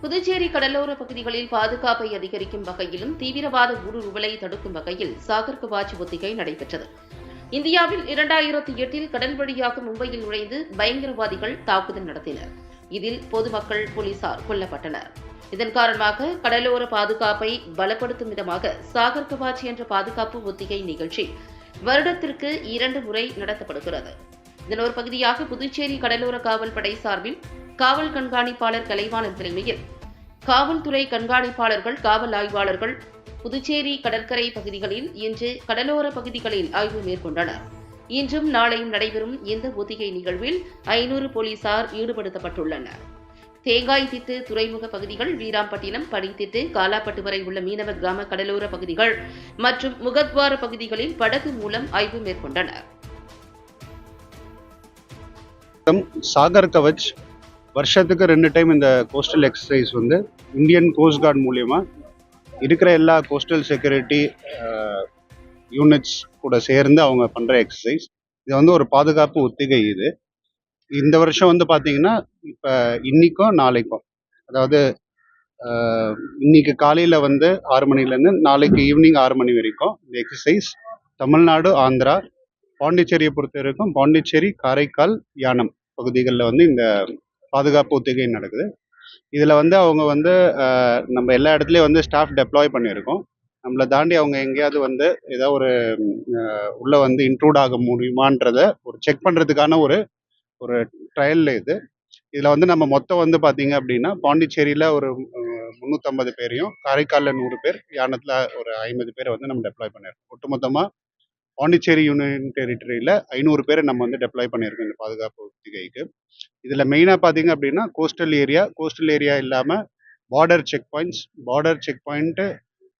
புதுச்சேரி கடலோர பகுதிகளில் பாதுகாப்பை அதிகரிக்கும் வகையிலும் தீவிரவாத ஊடுருவலை தடுக்கும் வகையில் சாகர் கவாச் ஒத்திகை நடைபெற்றது. இந்தியாவில் 2008 கடல் வழியாக மும்பையில் நுழைந்து பயங்கரவாதிகள் தாக்குதல் நடத்தினர். இதில் பொதுமக்கள், போலீசார் கொல்லப்பட்டனர். இதன் காரணமாக கடலோர பாதுகாப்பை பலப்படுத்தும் விதமாக சாகர் கவாச் என்ற பாதுகாப்பு ஒத்திகை நிகழ்ச்சி வருடத்திற்கு 2 முறை நடத்தப்படுகிறது. இதன் ஒரு பகுதியாக புதுச்சேரி கடலோர காவல் படை சார்பில் காவல் கண்காணிப்பாளர் கலைவாணன் தலைமையில் காவல்துறை கண்காணிப்பாளர்கள், காவல் ஆய்வாளர்கள் புதுச்சேரி கடற்கரை பகுதிகளில் இன்று கடலோர பகுதிகளில் ஆய்வு மேற்கொண்டனர். இன்றும் நாளையும் நடைபெறும் இந்த ஒத்திகை நிகழ்வில் 500 போலீசார் ஈடுபடுத்தப்பட்டுள்ளனர். தேங்காய்திட்டு துறைமுக பகுதிகள், வீராம்பட்டினம், பனித்திட்டு, காலாப்பட்டு வரை உள்ள மீனவ கிராம கடலோர பகுதிகள் மற்றும் முகத்வார பகுதிகளில் படகு மூலம் ஆய்வு மேற்கொண்டனர். சாகர் கவச் வருஷத்துக்கு 2 டைம் இந்த கோஸ்டல் எக்ஸசைஸ் வந்து இந்தியன் கோஸ்ட் கார்டு மூலயமா இருக்கிற எல்லா கோஸ்டல் செக்யூரிட்டி யூனிட்ஸ் கூட சேர்ந்து அவங்க பண்ணுற எக்ஸசைஸ். இது வந்து ஒரு பாதுகாப்பு ஒத்திகை. இந்த வருஷம் வந்து பார்த்தீங்கன்னா இப்போ இன்னைக்கும் நாளைக்கும், அதாவது இன்னைக்கு காலையில் வந்து 6 மணிலேருந்து நாளைக்கு ஈவினிங் 6 மணி வரைக்கும் இந்த எக்ஸசைஸ் தமிழ்நாடு, ஆந்திரா, பாண்டிச்சேரியை பொறுத்த வரைக்கும் பாண்டிச்சேரி, காரைக்கால், யானம் பகுதிகளில் வந்து இந்த பாதுகாப்பு ஒத்திகை நடக்குது. இதில் வந்து அவங்க வந்து நம்ம எல்லா இடத்துலையும் வந்து ஸ்டாஃப் டெப்ளாய் பண்ணியிருக்கோம். நம்மளை தாண்டி அவங்க எங்கேயாவது வந்து ஏதாவது ஒரு உள்ளே வந்து இன்ட்ரூட் ஆக முடியுமான்றதை ஒரு செக் பண்ணுறதுக்கான ஒரு ட்ரையல் இது. இதில் வந்து நம்ம மொத்தம் வந்து பார்த்தீங்க அப்படின்னா பாண்டிச்சேரியில் ஒரு 350 பேரையும், காரைக்காலில் 100 பேர், யானத்தில் ஒரு 50 பேரை வந்து நம்ம டெப்ளாய் பண்ணியிருக்கோம். ஒட்டுமொத்தமாக பாண்டிச்சேரி யூனியன் டெரிட்டரியில் 500 பேரை நம்ம வந்து டெப்ளாய் பண்ணியிருக்கோம் இந்த பாதுகாப்பு ஒத்திகைக்கு. இதில் மெயினாக பார்த்தீங்க அப்படின்னா கோஸ்டல் ஏரியா இல்லாமல் border check point,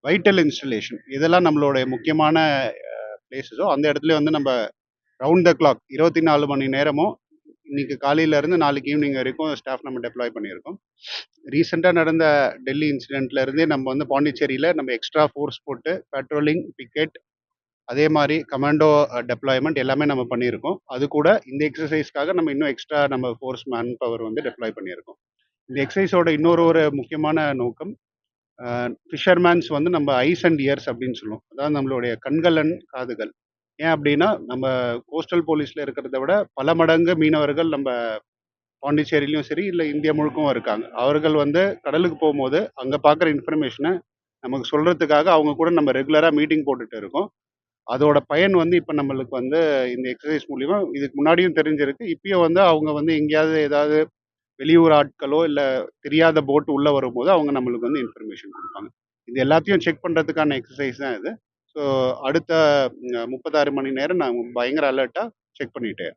vital installation, இதெல்லாம் நம்மளுடைய முக்கியமான பிளேஸஸோ அந்த இடத்துல வந்து நம்ம ரவுண்ட் த கிளாக் 24 மணி நேரமும் இன்னைக்கு காலையிலேருந்து நாளைக்கு ஈவினிங் வரைக்கும் ஸ்டாஃப் நம்ம டெப்ளாய் பண்ணியிருக்கோம். ரீசெண்டாக நடந்த டெல்லி இன்சிடெண்ட்லேருந்தே நம்ம வந்து பாண்டிச்சேரியில் நம்ம எக்ஸ்ட்ரா ஃபோர்ஸ் போட்டு பேட்ரோலிங், பிக்கெட், அதே மாதிரி கமாண்டோ டெப்ளாய்மெண்ட் எல்லாமே நம்ம பண்ணியிருக்கோம். அது கூட இந்த எக்ஸசைஸ்க்காக நம்ம இன்னும் எக்ஸ்ட்ரா நம்ம ஃபோர்ஸ் மேன் பவர் வந்து டெப்ளாய் பண்ணியிருக்கோம். இந்த எக்ஸசைஸோட இன்னொரு முக்கியமான நோக்கம், ஃபிஷர்மேன்ஸ் வந்து நம்ம ஐஸ் அண்ட் இயர்ஸ் அப்படின்னு சொல்லுவோம். அதாவது நம்மளுடைய கண்கள் அண்ட் காதுகள். ஏன் அப்படின்னா நம்ம கோஸ்டல் போலீஸில் இருக்கிறத விட பல மடங்கு மீனவர்கள் நம்ம பாண்டிச்சேரியிலையும் சரி, இல்லை இந்தியா முழுக்கவும் இருக்காங்க. அவர்கள் வந்து கடலுக்கு போகும்போது அங்கே பார்க்குற இன்ஃபர்மேஷனை நமக்கு சொல்கிறதுக்காக அவங்க கூட நம்ம ரெகுலராக மீட்டிங் போட்டுட்டு இருக்கோம். அதோட பயன் வந்து இப்போ நம்மளுக்கு வந்து இந்த எக்ஸசைஸ் மூலிமா இதுக்கு முன்னாடியும் தெரிஞ்சிருக்கு. இப்பயும் வந்து அவங்க வந்து எங்கேயாவது ஏதாவது வெளியூர் ஆட்களோ இல்லை தெரியாத போட் உள்ளே வரும்போது அவங்க நம்மளுக்கு வந்து இன்ஃபர்மேஷன் கொடுப்பாங்க. இது எல்லாத்தையும் செக் பண்ணுறதுக்கான எக்ஸசைஸ் தான் இது. ஸோ அடுத்த 36 மணி நேரம் நான் பயங்கர அலர்ட்டாக செக் பண்ணிட்டேன்.